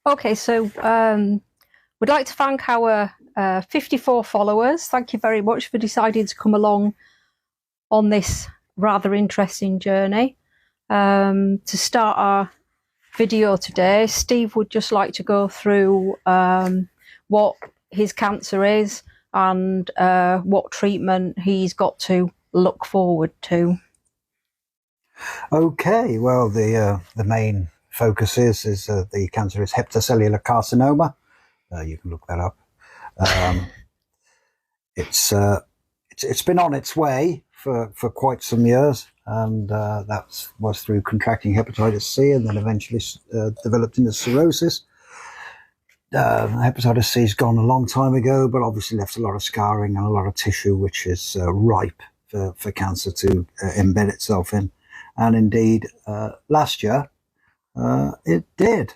Okay, so we'd like to thank our 54 followers. Thank you very much for deciding to come along on this rather interesting journey. To start our video today, Steve would just like to go through what his cancer is and what treatment he's got to look forward to. Okay, well, the main focus is the cancer is hepatocellular carcinoma. You can look that up. It's been on its way for quite some years, and that was through contracting hepatitis C, and then eventually developed into cirrhosis. Hepatitis C has gone a long time ago, but obviously left a lot of scarring and a lot of tissue, which is ripe for cancer to embed itself in. And indeed, last year, it did.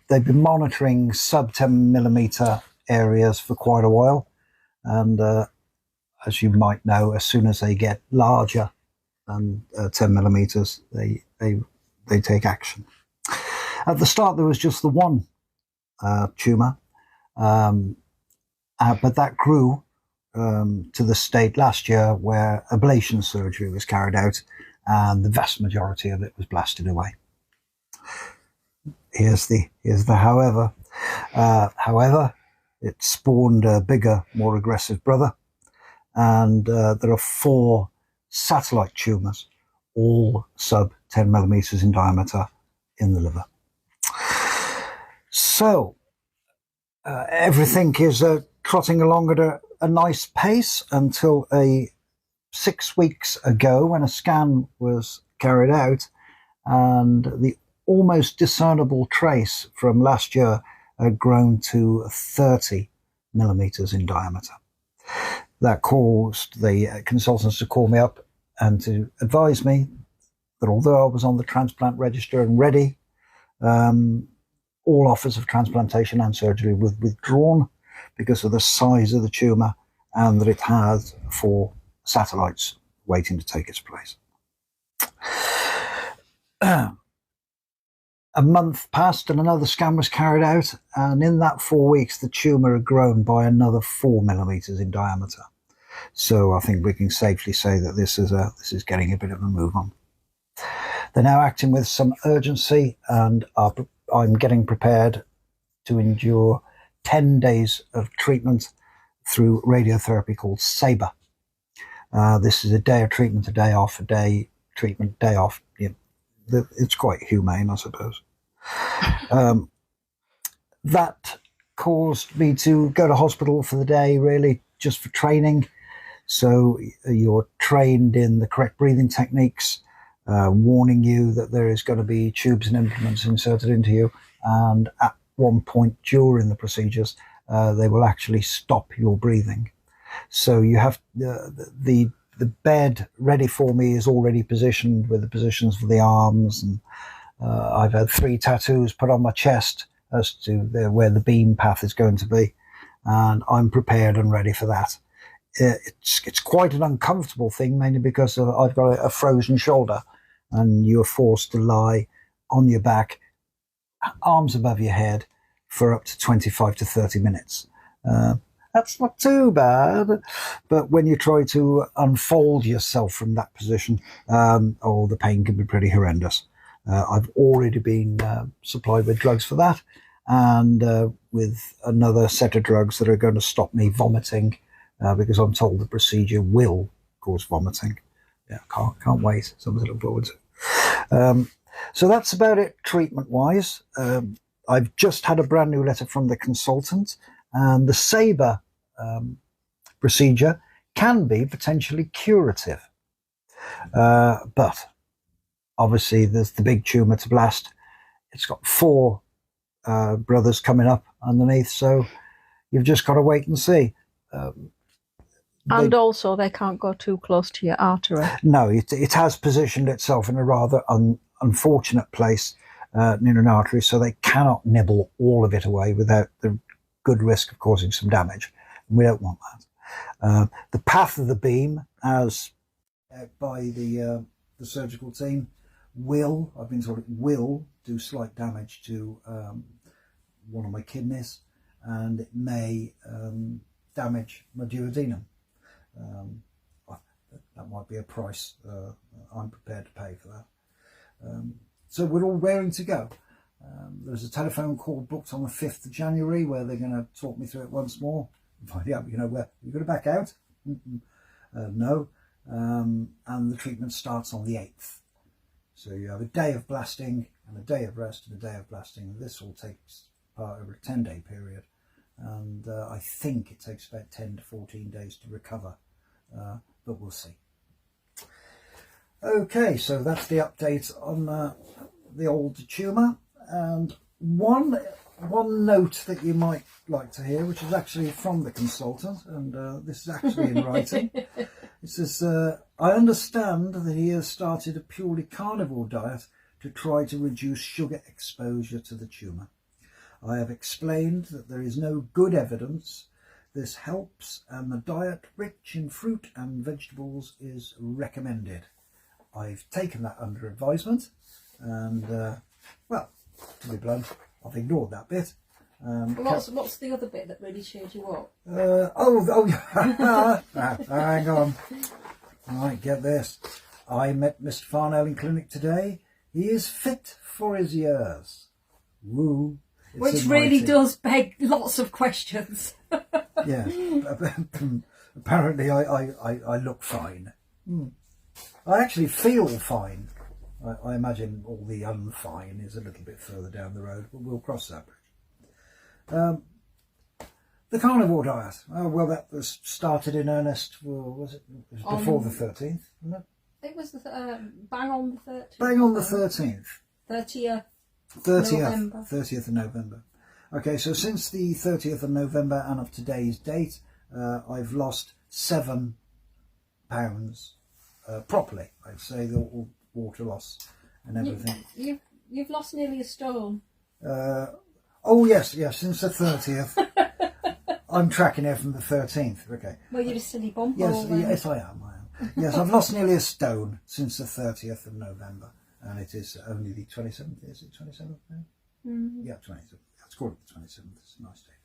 They've been monitoring sub 10 millimeter areas for quite a while. And as you might know, as soon as they get larger than 10 millimeters, they take action. At the start, there was just the one tumor, but that grew to the state last year where ablation surgery was carried out, and the vast majority of it was blasted away. Here's the however. However, it spawned a bigger, more aggressive brother, and there are 4 satellite tumors, all sub 10 millimeters in diameter, in the liver. So everything is trotting along at a nice pace until 6 weeks ago, when a scan was carried out, and the almost discernible trace from last year had grown to 30 millimeters in diameter. That caused the consultants to call me up and to advise me that although I was on the transplant register and ready, all offers of transplantation and surgery were withdrawn because of the size of the tumour, and that it had 4 satellites waiting to take its place. A month passed and another scan was carried out, and in that 4 weeks the tumour had grown by another 4 millimeters in diameter. So I think we can safely say that this is getting a bit of a move on. They're now acting with some urgency, and I'm getting prepared to endure 10 days of treatment through radiotherapy called SABRE. This is a day of treatment, a day off, a day treatment, day off. It's quite humane, I suppose. That caused me to go to hospital for the day, really just for training. So you're trained in the correct breathing techniques, warning you that there is going to be tubes and implements inserted into you. And at one point during the procedures, they will actually stop your breathing. So you have the bed ready for me is already positioned with the positions for the arms, and I've had 3 tattoos put on my chest as to where the beam path is going to be, and I'm prepared and ready for that. It's quite an uncomfortable thing, mainly because I've got a frozen shoulder, and you're forced to lie on your back, arms above your head, for up to 25 to 30 minutes. That's not too bad, but when you try to unfold yourself from that position, the pain can be pretty horrendous. I've already been supplied with drugs for that, and with another set of drugs that are going to stop me vomiting, because I'm told the procedure will cause vomiting. Yeah, can't wait. Something to look forward to. So that's about it treatment-wise. I've just had a brand new letter from the consultant, and the SABRE procedure can be potentially curative. But obviously there's the big tumour to blast. It's got 4 brothers coming up underneath, so you've just got to wait and see. And also they can't go too close to your artery. No, it has positioned itself in a rather unfortunate place near an artery, so they cannot nibble all of it away without the good risk of causing some damage. And we don't want that. The path of the beam, as by the surgical team, I've been told it will do slight damage to one of my kidneys, and it may damage my duodenum. That might be a price I'm prepared to pay for that. So we're all raring to go. There's a telephone call booked on the 5th of January where they're going to talk me through it once more. Find out, where you're going to back out. No. And the treatment starts on the 8th. So you have a day of blasting and a day of rest and a day of blasting. This all takes part over a 10-day period. And I think it takes about 10 to 14 days to recover. But we'll see. Okay, so that's the update on the old tumour. And one note that you might like to hear, which is actually from the consultant, and this is actually in writing. It says, I understand that he has started a purely carnivore diet to try to reduce sugar exposure to the tumour. I have explained that there is no good evidence this helps, and the diet rich in fruit and vegetables is recommended. I've taken that under advisement, and well, to be blunt, I've ignored that bit. What's the other bit that really cheered you up? Hang on. Right, get this. I met Mr. Farnell in clinic today. He is fit for his years. Woo. Which really does beg lots of questions. Yeah. Apparently I look fine. I actually feel fine. I imagine all the unfine is a little bit further down the road, but we'll cross that bridge. The carnivore diet. Oh, well, that was started in earnest. Well, was it before the 13th? Wasn't it? It was bang on the 13th. Bang on the 13th. 30th of November. Okay, so since the 30th of November and of today's date, I've lost 7 pounds properly. I'd say the water loss and everything. You've lost nearly a stone. Oh yes, since the 30th. I'm tracking here from the 13th. Okay. Well, you're a silly bum. Yes, I am. Yes, I've lost nearly a stone since the 30th of November, and it is only the 27th. Is it 27th now? Mm-hmm. Yeah, 27th. Let's call it the 27th. It's a nice day.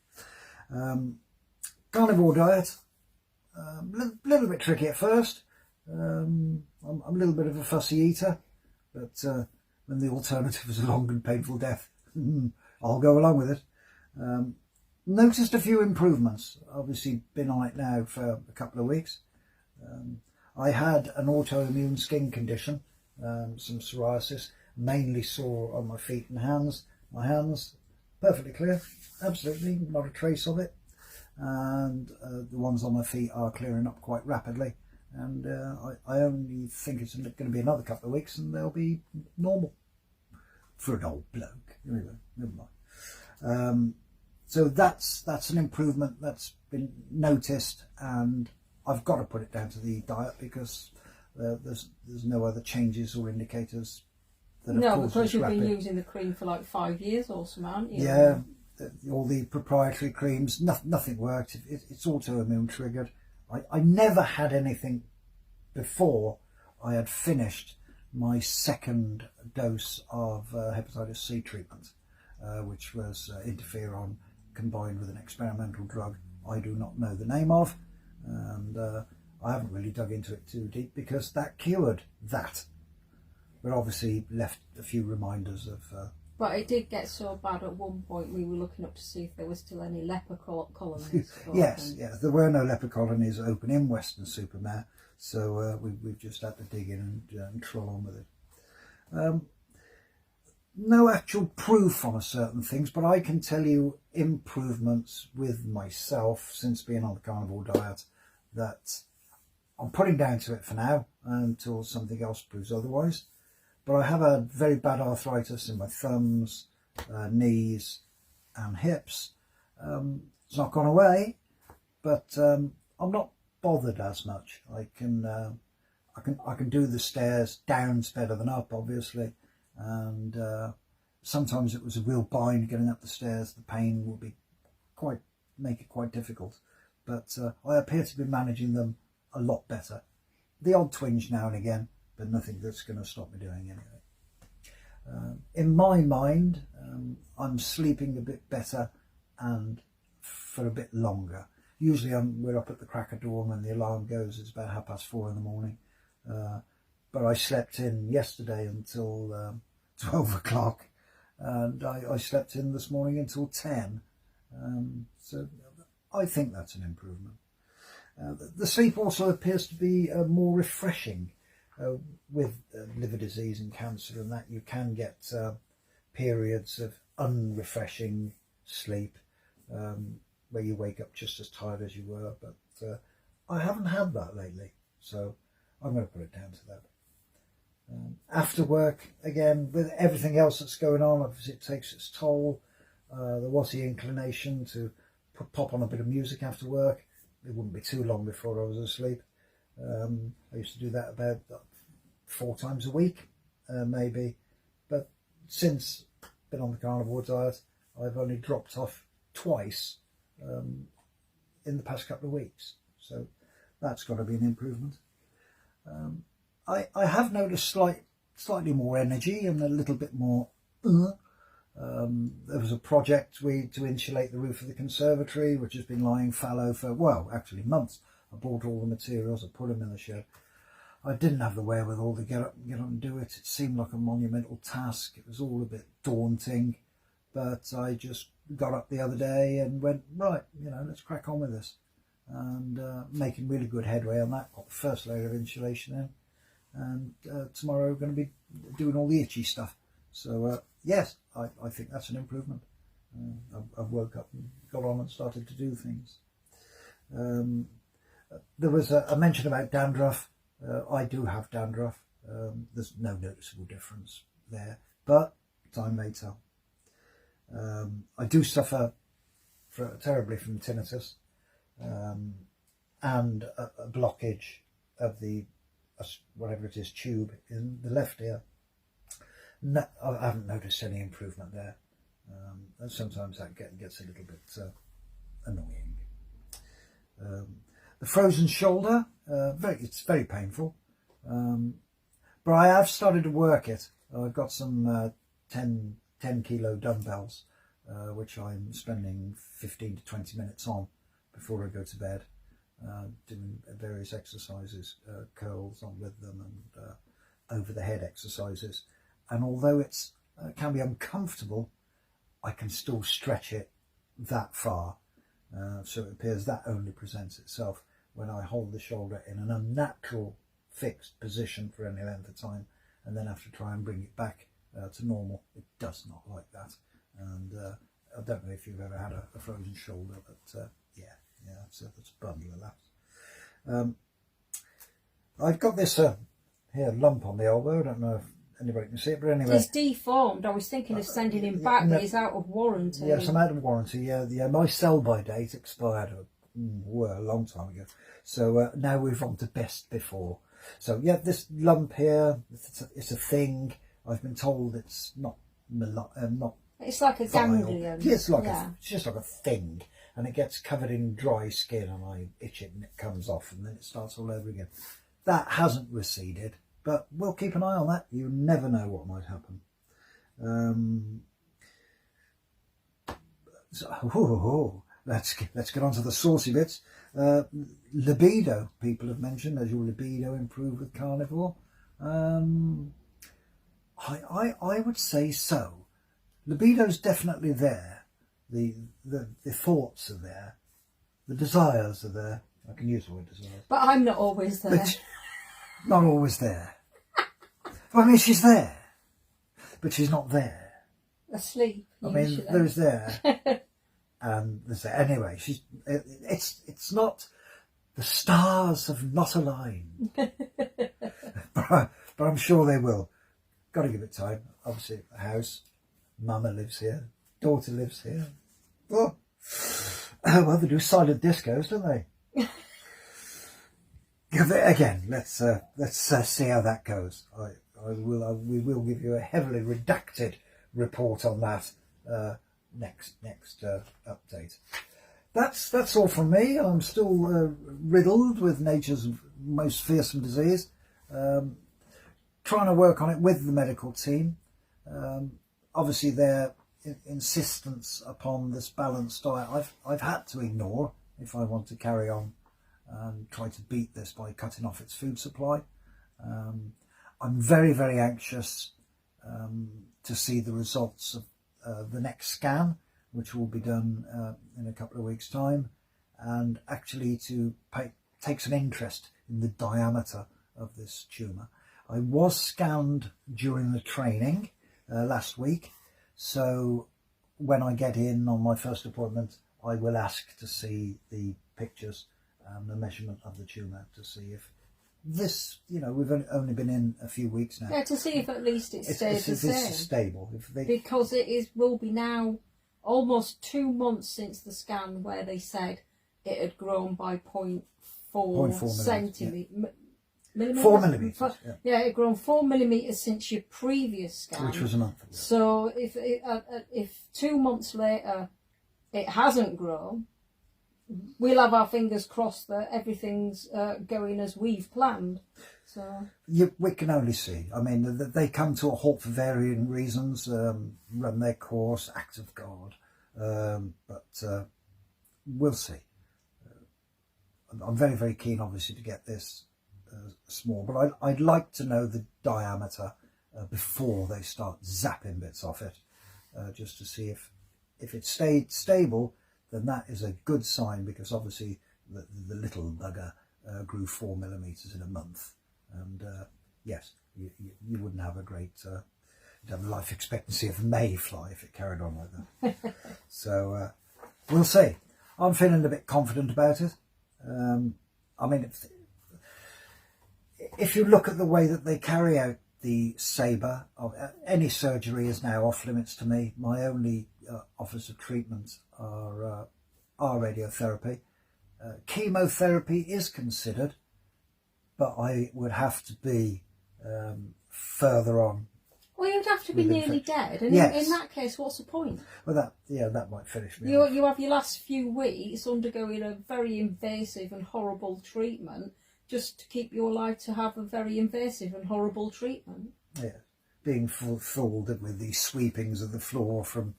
Carnivore diet. Little bit tricky at first. I'm a little bit of a fussy eater, but when the alternative is a long and painful death, I'll go along with it. Noticed a few improvements. Obviously been on it now for a couple of weeks. I had an autoimmune skin condition, some psoriasis, mainly sore on my feet and hands. My hands, perfectly clear, absolutely, not a trace of it. And the ones on my feet are clearing up quite rapidly. And I only think it's going to be another couple of weeks and they'll be normal for an old bloke. Anyway, never mind. So that's an improvement that's been noticed, and I've got to put it down to the diet because there's no other changes or indicators that have caused because you've rapid. been using the cream for like 5 years or something, haven't you? Yeah, all the proprietary creams, nothing worked. It's autoimmune triggered. I never had anything before I had finished my second dose of hepatitis C treatment, which was interferon combined with an experimental drug I do not know the name of, and I haven't really dug into it too deep because that cured that, but obviously left a few reminders of but it did get so bad at one point we were looking up to see if there was still any leper colonies. Yes, there were no leper colonies open in Weston-super-Mare, so we've just had to dig in and troll on with it. No actual proof on certain things, but I can tell you improvements with myself since being on the carnivore diet that I'm putting down to it for now until something else proves otherwise. But I have a very bad arthritis in my thumbs, knees and hips. It's not gone away, but I'm not bothered as much. I can do the stairs. Down's better than up, obviously. And sometimes it was a real bind getting up the stairs. The pain will be make it quite difficult, but I appear to be managing them a lot better. The odd twinge now and again, but nothing that's going to stop me doing anything. In my mind, I'm sleeping a bit better and for a bit longer. Usually we're up at the crack of dawn when the alarm goes. It's about 4:30 in the morning. But I slept in yesterday until 12 o'clock, and I slept in this morning until 10. So I think that's an improvement. The sleep also appears to be more refreshing. With liver disease and cancer and that, you can get periods of unrefreshing sleep where you wake up just as tired as you were, but I haven't had that lately, so I'm going to put it down to that. After work, again, with everything else that's going on, obviously it takes its toll. There was the inclination to pop on a bit of music after work. It wouldn't be too long before I was asleep. I used to do that about 4 times a week, maybe. But since I've been on the carnivore diet, I've only dropped off twice in the past couple of weeks. So that's got to be an improvement. I have noticed slightly more energy and a little bit more. There was a project to insulate the roof of the conservatory, which has been lying fallow for, well, actually months. I bought all the materials, I put them in the shed. I didn't have the wherewithal to get up and do it. It seemed like a monumental task. It was all a bit daunting, but I just got up the other day and went, right, let's crack on with this. And making really good headway on that. Got the first layer of insulation in. And tomorrow we're going to be doing all the itchy stuff. So yes, I think that's an improvement. I've woke up and got on and started to do things. There was a mention about dandruff. I do have dandruff. There's no noticeable difference there, but time may tell. I do suffer terribly from tinnitus and a blockage of the whatever it is tube in the left ear. No, I haven't noticed any improvement there. And sometimes that gets a little bit annoying. The frozen shoulder, it's very painful, but I have started to work it. I've got some 10 kilo dumbbells, which I'm spending 15 to 20 minutes on before I go to bed, doing various exercises, curls on with them, and over the head exercises. And although it can be uncomfortable, I can still stretch it that far. So it appears that only presents itself when I hold the shoulder in an unnatural fixed position for any length of time and then have to try and bring it back to normal. It does not like that. And I don't know if you've ever had a frozen shoulder, but yeah, that's a bundle of laughs. I've got this here lump on the elbow. I don't know if anybody can see it, but anyway. He's deformed. I was thinking of sending him back, but he's out of warranty. Yes, I'm out of warranty. Yeah. My sell-by date expired a long time ago. So now we're on to best before. So yeah, this lump here, it's a thing. I've been told it's not. It's like a ganglion. It's just like a thing, and it gets covered in dry skin, and I itch it, and it comes off, and then it starts all over again. That hasn't receded. But we'll keep an eye on that. You never know what might happen. Let's get on to the saucy bits. Libido, people have mentioned. Has your libido improved with carnivore? I would say so. Libido's definitely there. The thoughts are there. The desires are there. I can use the word desires. But I'm not always there. But not always there. Well, I mean, she's there, but she's not there. Asleep. I mean, there's there, and there's there. Anyway, it's not. The stars have not aligned, but I'm sure they will. Got to give it time. Obviously, the house, Mama lives here, daughter lives here. Oh, well, they do silent discos, don't they? Again, let's see how that goes. We will give you a heavily redacted report on that next update. That's all from me. I'm still riddled with nature's most fearsome disease. Trying to work on it with the medical team. Obviously, their insistence upon this balanced diet, I've had to ignore if I want to carry on and try to beat this by cutting off its food supply. I'm very, very anxious to see the results of the next scan, which will be done in a couple of weeks' time, and actually to take some interest in the diameter of this tumour. I was scanned during the training last week, so when I get in on my first appointment, I will ask to see the pictures and the measurement of the tumour to see if this, we've only been in a few weeks now. Yeah, to see if at least it stays the same. It's stable. Because will be now almost 2 months since the scan where they said it had grown by 0.4 centimetres. Yeah. 4 millimetres. Yeah, it had grown 4 millimetres since your previous scan. Which was a month ago. So if 2 months later it hasn't grown, we'll have our fingers crossed that everything's going as we've planned. So we can only see. I mean, they come to a halt for varying reasons, run their course, act of God, but we'll see. I'm very, very keen, obviously, to get this small, but I'd like to know the diameter before they start zapping bits off it, just to see if it stayed stable, then that is a good sign, because obviously the little bugger grew 4 millimetres in a month, and yes, you wouldn't have a great you'd have a life expectancy of a mayfly if it carried on like that. So we'll see. I'm feeling a bit confident about it. I mean, if you look at the way that they carry out the sabre, any surgery is now off limits to me. My only offers of treatment are radiotherapy. Chemotherapy is considered, but I would have to be further on. Well, you'd have to be nearly dead, and yes. in that case, what's the point? Well, that might finish me. You have your last few weeks undergoing a very invasive and horrible treatment, just to keep you alive to have a very invasive and horrible treatment. Yeah, being fooled with the sweepings of the floor from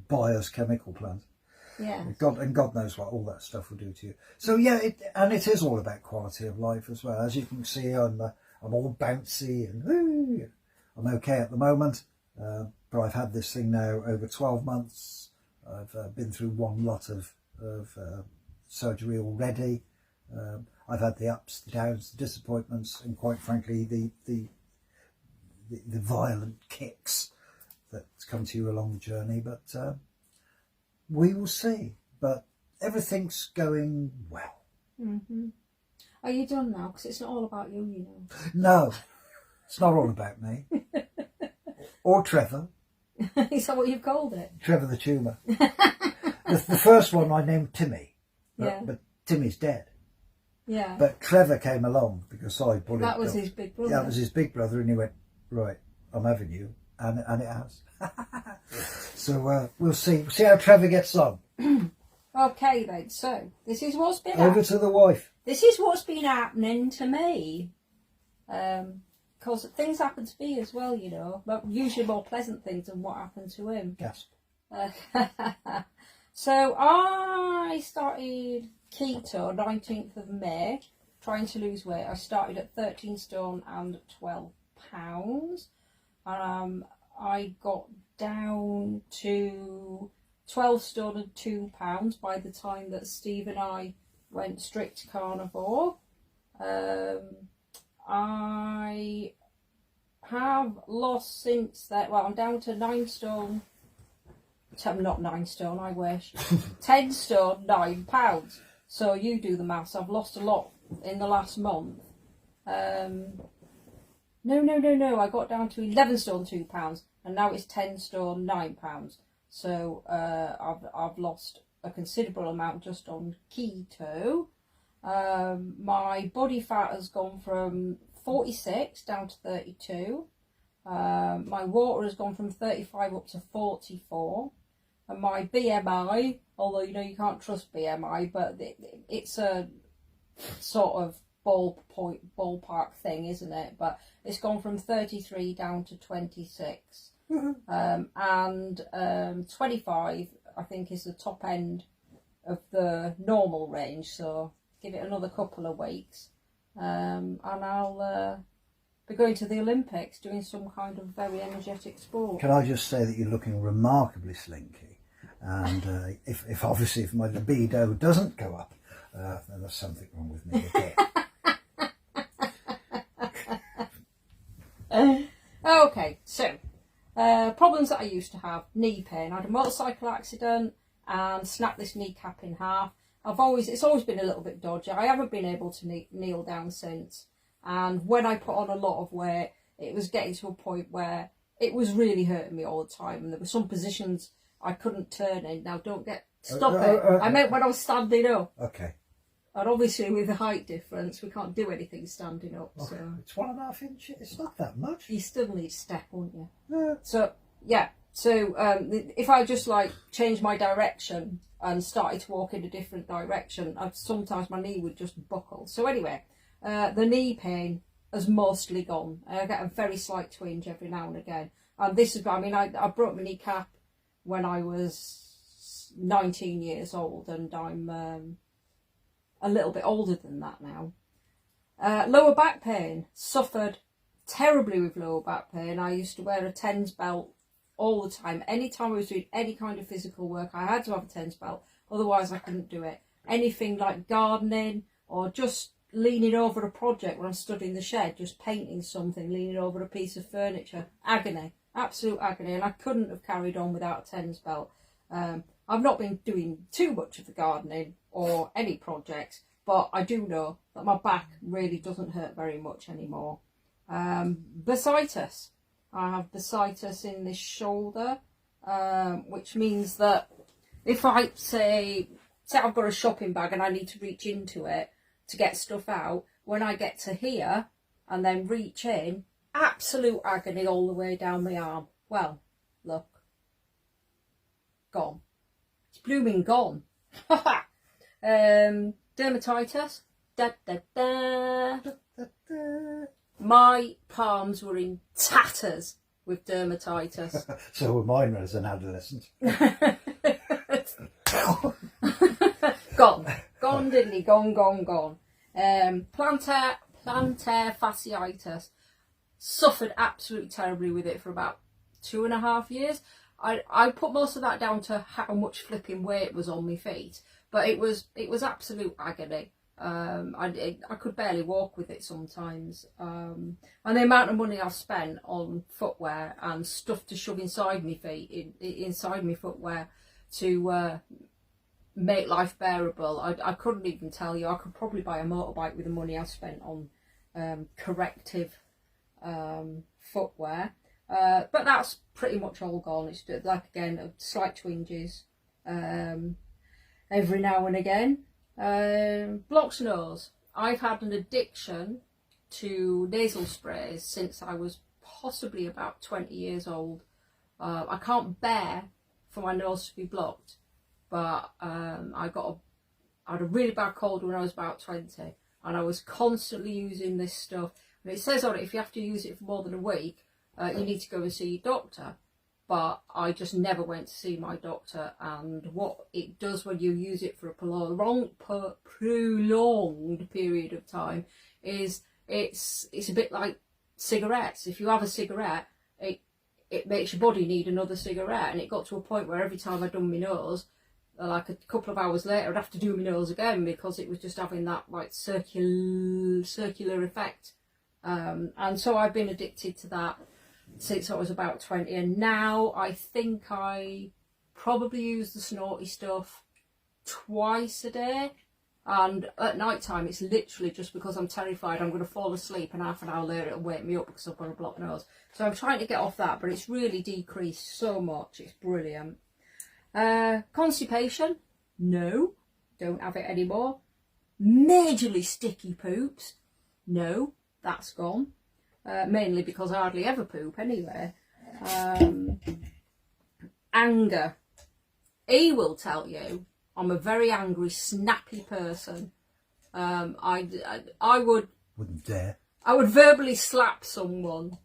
Bayer's chemical plant. Yeah. God knows what all that stuff will do to you. So yeah, it is all about quality of life as well. As you can see, I'm all bouncy and I'm okay at the moment. But I've had this thing now over 12 months. I've been through one lot of surgery already. I've had the ups, the downs, the disappointments, and quite frankly, the violent kicks that come to you along the journey. But we will see. But everything's going well. Mm-hmm. Are you done now? Because it's not all about you, you know. No, it's not all about me. Or Trevor. Is that what you've called it? Trevor the tumour. The first one I named Timmy. But Timmy's dead. Yeah. But Trevor came along because I bullied him. That was his big brother. Yeah, that was his big brother, and he went, right, I'm having you. And it has. So we'll see. We'll see how Trevor gets on. Okay then, so this is what's been over to the wife. This is what's been happening to me. Because things happen to me as well, you know, but usually more pleasant things than what happened to him. Gasp. So I started keto 19th of May, trying to lose weight. I started at 13 stone and 12 pounds. I got down to 12 stone and 2 pounds by the time that Steve and I went strict carnivore. I have lost since that. Well, I'm down to 9 stone. Not 9 stone, I wish. 10 stone, 9 pounds. So you do the maths. I've lost a lot in the last month. No. I got down to 11 stone 2 pounds, and now it's 10 stone 9 pounds. So I've lost a considerable amount just on keto. My body fat has gone from 46 down to 32. My water has gone from 35 up to 44. And my BMI, although you know you can't trust BMI, but it's a sort of ballpark thing, isn't it? But it's gone from 33 down to 26. and 25 I think is the top end of the normal range, so give it another couple of weeks, and I'll be going to the Olympics doing some kind of very energetic sport. Can I just say that you're looking remarkably slinky, and if obviously if my libido doesn't go up, then there's something wrong with me again. Okay, so problems that I used to have: knee pain. I had a motorcycle accident and snapped this kneecap in half. It's always been a little bit dodgy. I haven't been able to kneel down since. And when I put on a lot of weight, it was getting to a point where it was really hurting me all the time. And there were some positions I couldn't turn in. Now, stop it. I meant when I was standing up. Okay. And obviously with the height difference, we can't do anything standing up. Okay. So it's 1.5 inches. It's not that much. you still need to step, won't you? Yeah. So, yeah. So if I just like changed my direction and started to walk in a different direction, sometimes my knee would just buckle. So anyway, the knee pain has mostly gone. I get a very slight twinge every now and again. And this is, I broke my kneecap when I was 19 years old, and I'm a little bit older than that now. Lower back pain. Suffered terribly with lower back pain. I used to wear a TENS belt all the time. Anytime I was doing any kind of physical work, I had to have a TENS belt. Otherwise, I couldn't do it. Anything like gardening or just leaning over a project when I'm stood in the shed, just painting something, leaning over a piece of furniture. Agony. Absolute agony. And I couldn't have carried on without a TENS belt. I've not been doing too much of the gardening or any projects, but I do know that my back really doesn't hurt very much anymore. Bursitis. I have bursitis in this shoulder, which means that if I say I've got a shopping bag and I need to reach into it to get stuff out, when I get to here and then reach in, absolute agony all the way down my arm. Well, look. Gone. It's blooming gone. Dermatitis. Da, da, da. My palms were in tatters with dermatitis. So were mine as an adolescent. Gone diddly, gone. Plantar fasciitis. Suffered absolutely terribly with it for about 2.5 years. I put most of that down to how much flipping weight was on my feet, but it was absolute agony. I could barely walk with it sometimes, and the amount of money I've spent on footwear and stuff to shove inside my feet, inside my footwear, to make life bearable, I couldn't even tell you. I could probably buy a motorbike with the money I've spent on corrective footwear, but that's pretty much all gone. It's like, again, slight twinges every now and again. Blocked nose. I've had an addiction to nasal sprays since I was possibly about 20 years old. I can't bear for my nose to be blocked, but I had a really bad cold when I was about 20, and I was constantly using this stuff. And it says on it, if you have to use it for more than a week, you need to go and see your doctor. But I just never went to see my doctor, and what it does when you use it for a prolonged period of time is it's a bit like cigarettes. If you have a cigarette, it makes your body need another cigarette, and it got to a point where every time I'd done my nose, like a couple of hours later, I'd have to do my nose again because it was just having that like circular effect, and so I've been addicted to that since I was about 20, and now I think I probably use the snorty stuff twice a day, and at night time it's literally just because I'm terrified I'm going to fall asleep and half an hour later it'll wake me up because I've got a blocked nose. So I'm trying to get off that, but it's really decreased so much. It's brilliant. Constipation, no, don't have it anymore. Majorly sticky poops, no, that's gone. Mainly because I hardly ever poop anyway. Anger. He will tell you I'm a very angry, snappy person. I would... Wouldn't dare. I would verbally slap someone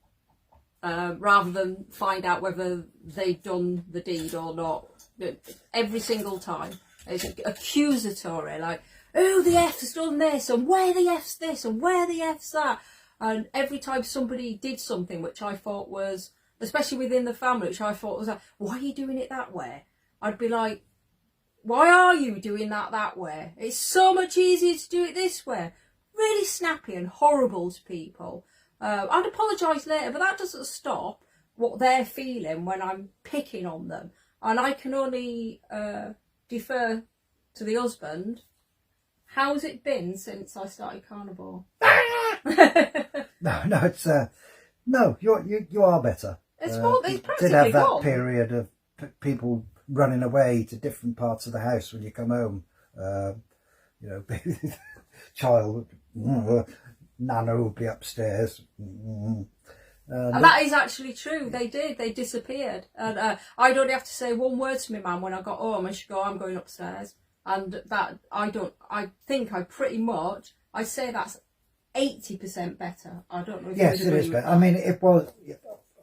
rather than find out whether they've done the deed or not. Every single time. It's accusatory, like, oh, the F's done this, and where the F's this, and where the F's that. And every time somebody did something which I thought was, especially within the family, which I thought was like, why are you doing it that way? I'd be like, why are you doing that way? It's so much easier to do it this way. Really snappy and horrible to people. I'd apologise later, but that doesn't stop what they're feeling when I'm picking on them. And I can only defer to the husband. How's it been since I started Carnivore? No, it's no. You are better. It's practically did have that gone. period of people running away to different parts of the house when you come home. You know, child, Nana would be upstairs. And that is actually true. They did. They disappeared. And I'd only have to say one word to my mum when I got home, and she'd go, I'm going upstairs. And that, I think I pretty much, I'd say that's 80% better. I don't know if yes, you it is better. I mean, it was,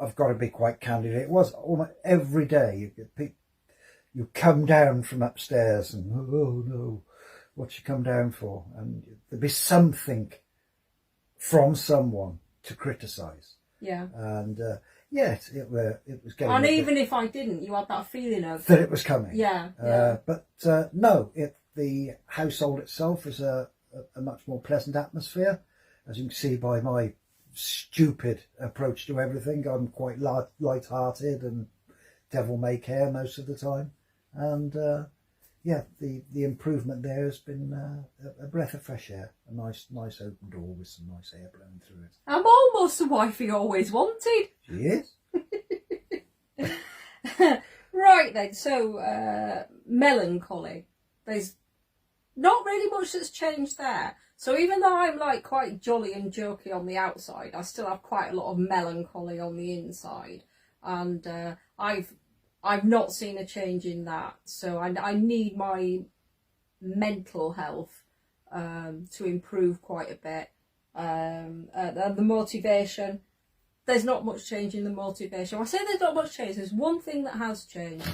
I've got to be quite candid, it was almost every day you come down from upstairs and, oh no, what you come down for? And there'd be something from someone to criticise. Yeah. And yes, it was getting. And even if I didn't, you had that feeling of that it was coming. Yeah. But no, the household itself is a much more pleasant atmosphere, as you can see by my stupid approach to everything. I'm quite light-hearted and devil-may-care most of the time, and yeah, the improvement there has been a breath of fresh air, a nice open door with some nice air blowing through it. I'm almost the wife he always wanted. She is. Right then, so melancholy. There's not really much that's changed there. So even though I'm like quite jolly and jokey on the outside, I still have quite a lot of melancholy on the inside, and I've not seen a change in that. So I need my mental health to improve quite a bit. And the motivation, there's not much change in the motivation. I say there's not much change. There's one thing that has changed.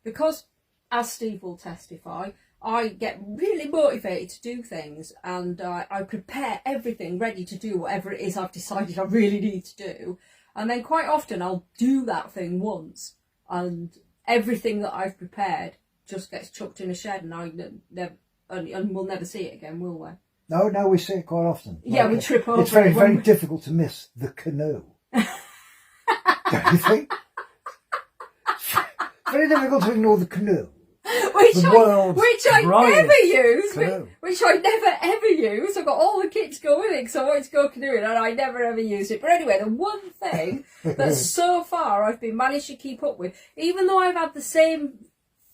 Because, as Steve will testify, I get really motivated to do things, and I prepare everything ready to do whatever it is I've decided I really need to do. And then quite often I'll do that thing once, and everything that I've prepared just gets chucked in a shed, and we'll never see it again, will we? No, we see it quite often. Yeah, we trip over. It's very difficult to miss the canoe. Don't you think? Very difficult to ignore the canoe. Which I never use. Which I never ever use. I've got all the kit to go with it because I wanted to go canoeing, and I never ever use it. But anyway, the one thing that so far I've been managed to keep up with, even though I've had the same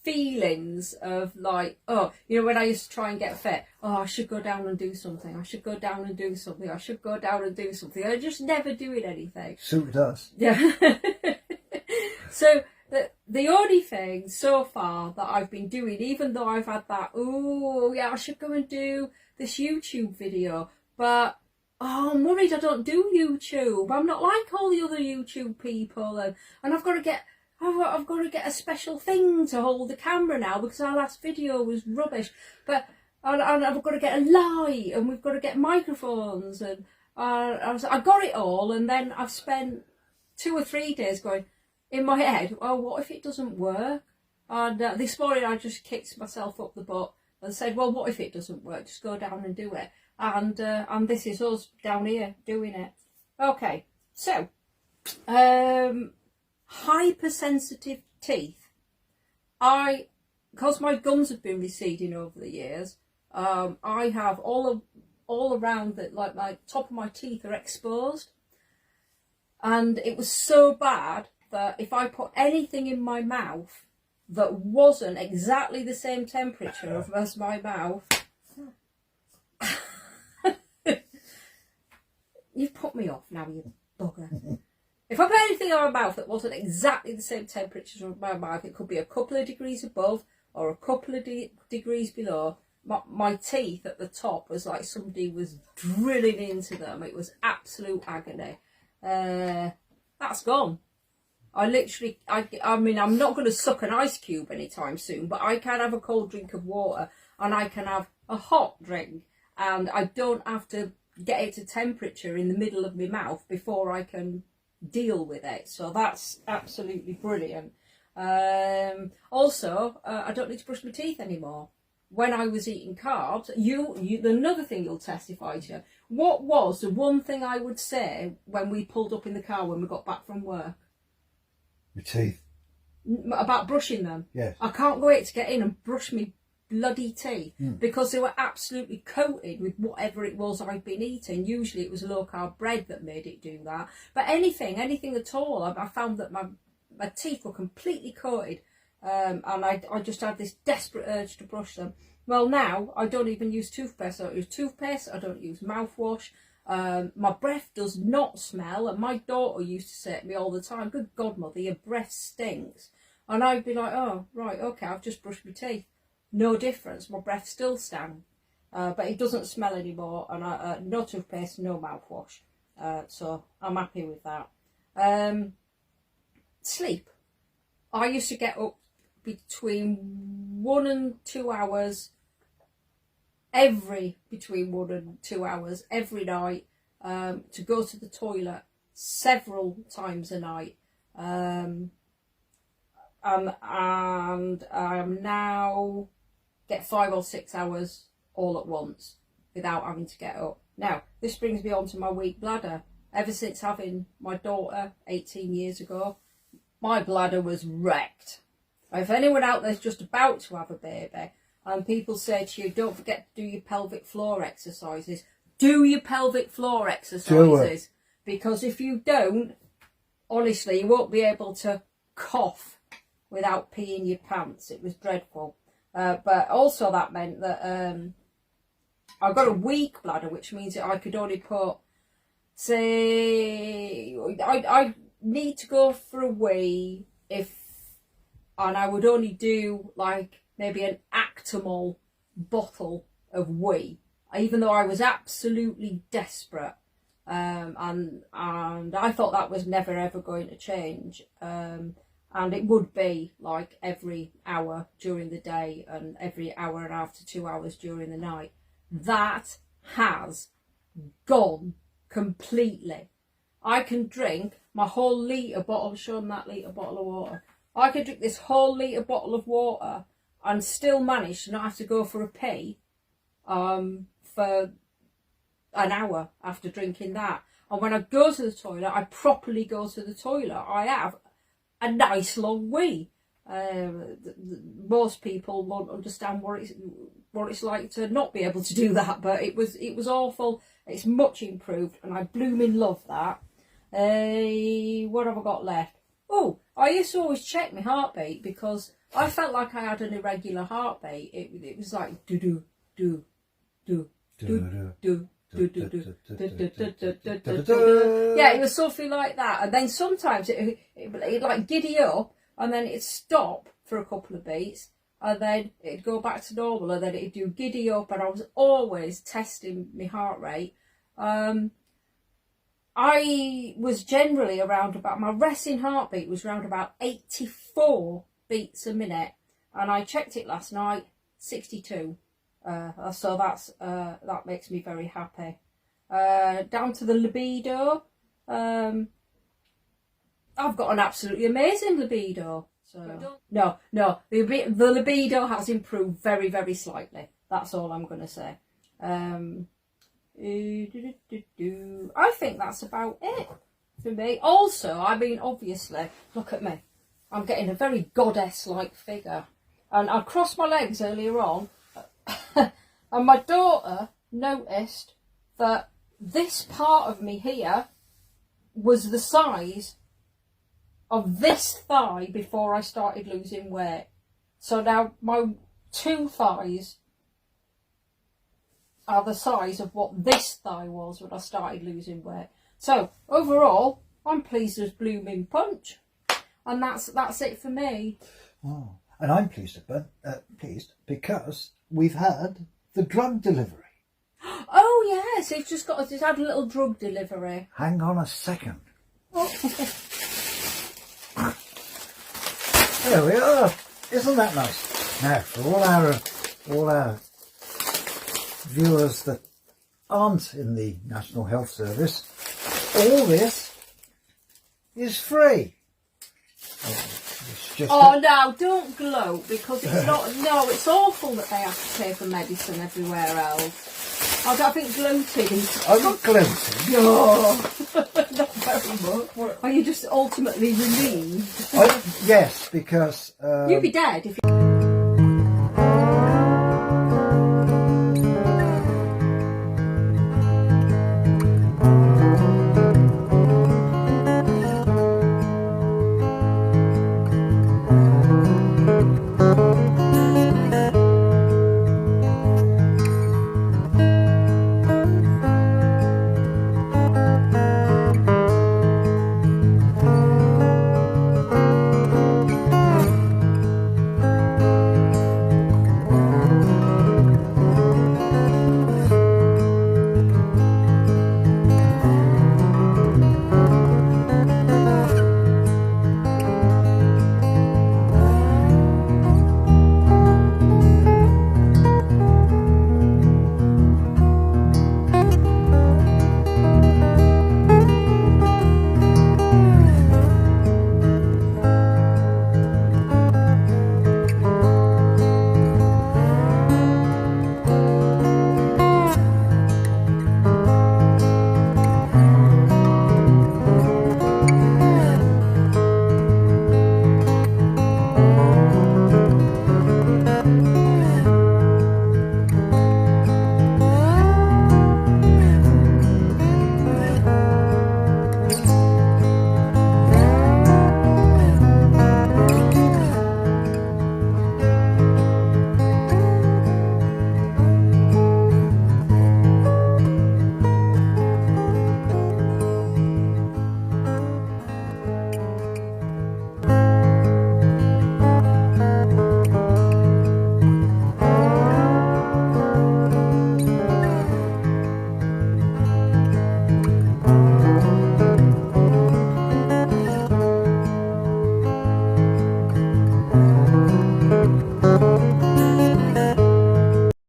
feelings of like, oh, you know, when I used to try and get fit, oh, I should go down and do something. I should go down and do something. I should go down and do something. I just never doing anything. Suit us. Yeah. So the only thing so far that I've been doing, even though I've had that, oh yeah, I should go and do this YouTube video, but oh, I'm worried I don't do YouTube. I'm not like all the other YouTube people, and I've got to get a special thing to hold the camera now because our last video was rubbish. But and I've got to get a light, and we've got to get microphones, and I got it all, and then I've spent 2 or 3 days going in my head, oh, what if it doesn't work? And this morning I just kicked myself up the butt and said, well, what if it doesn't work? Just go down and do it. And this is us down here doing it. Okay, so hypersensitive teeth. Because my gums have been receding over the years, I have all around that, like my top of my teeth are exposed, and it was so bad that if I put anything in my mouth that wasn't exactly the same temperature as my mouth, you've put me off now, you bugger. If I put anything in my mouth that wasn't exactly the same temperature as my mouth, it could be a couple of degrees above or a couple of degrees below. My teeth at the top was like somebody was drilling into them. It was absolute agony. that's gone. I mean, I'm not going to suck an ice cube anytime soon, but I can have a cold drink of water and I can have a hot drink, and I don't have to get it to temperature in the middle of my mouth before I can deal with it. So that's absolutely brilliant. Also, I don't need to brush my teeth anymore. When I was eating carbs, another thing you'll testify to. What was the one thing I would say when we pulled up in the car when we got back from work? Your teeth. About brushing them. Yes. I can't go out to get in and brush me bloody teeth because they were absolutely coated with whatever it was I'd been eating. Usually it was low carb bread that made it do that. But anything at all, I found that my teeth were completely coated. And I just had this desperate urge to brush them. Well, now I don't even use toothpaste. I don't use toothpaste. I don't use mouthwash. My breath does not smell. And my daughter used to say to me all the time, "Good God, Mother, your breath stinks." And I'd be like, "Oh, right, okay, I've just brushed my teeth. No difference. My breath still stank, but it doesn't smell anymore. And no toothpaste, no mouthwash. So I'm happy with that." Sleep. I used to get up between 1 and 2 hours between 1 and 2 hours every night to go to the toilet several times a night. And I'm now get 5 or 6 hours all at once without having to get up. Now, this brings me on to my weak bladder. Ever since having my daughter 18 years ago, my bladder was wrecked. If anyone out there's just about to have a baby and people say to you, "Don't forget to do your pelvic floor exercises," do your pelvic floor exercises. Because if you don't, honestly, you won't be able to cough without peeing your pants. It was dreadful. But also that meant that I've got a weak bladder, which means that I could only put, say, I need to go for a wee and I would only do like maybe an Actimel bottle of wee, even though I was absolutely desperate. And I thought that was never ever going to change. And it would be like every hour during the day and every hour and a half to 2 hours during the night. That has gone completely. I can drink my whole litre bottle, show them that litre bottle of water. I could drink this whole litre bottle of water and still manage to not have to go for a pee for an hour after drinking that. And when I go to the toilet, I properly go to the toilet. I have a nice long wee. Most people won't understand what it's like to not be able to do that, but it was awful. It's much improved, and I blooming love that. What have I got left? Oh, I used to always check my heartbeat because I felt like I had an irregular heartbeat. It was like do do do do do do. Yeah, it was something like that. And then sometimes it like giddy up and then it'd stop for a couple of beats and then it'd go back to normal and then it'd do giddy up, and I was always testing my heart rate. I was generally around about, my resting heartbeat was around about 84 beats a minute, and I checked it last night, 62. So that makes me very happy. Down to the libido, I've got an absolutely amazing libido. So no, the libido has improved very, very slightly. That's all I'm going to say. I think that's about it for me. Also, I mean, obviously, look at me. I'm getting a very goddess-like figure. And I crossed my legs earlier on, and my daughter noticed that this part of me here was the size of this thigh before I started losing weight. So now my two thighs are the size of what this thigh was when I started losing weight. So overall, I'm pleased as blooming punch, and that's it for me. Oh, and I'm pleased because we've had the drug delivery. Oh yes, it's had a little drug delivery. Hang on a second. There we are. Isn't that nice? Now, for all our viewers that aren't in the National Health Service, all this is free. Oh no, don't gloat, because it's not. No, it's awful that they have to pay for medicine everywhere else. I don't think gloated is. I'm not gloating. No, not very much. Are you just ultimately relieved? Yes, because You'd be dead if you.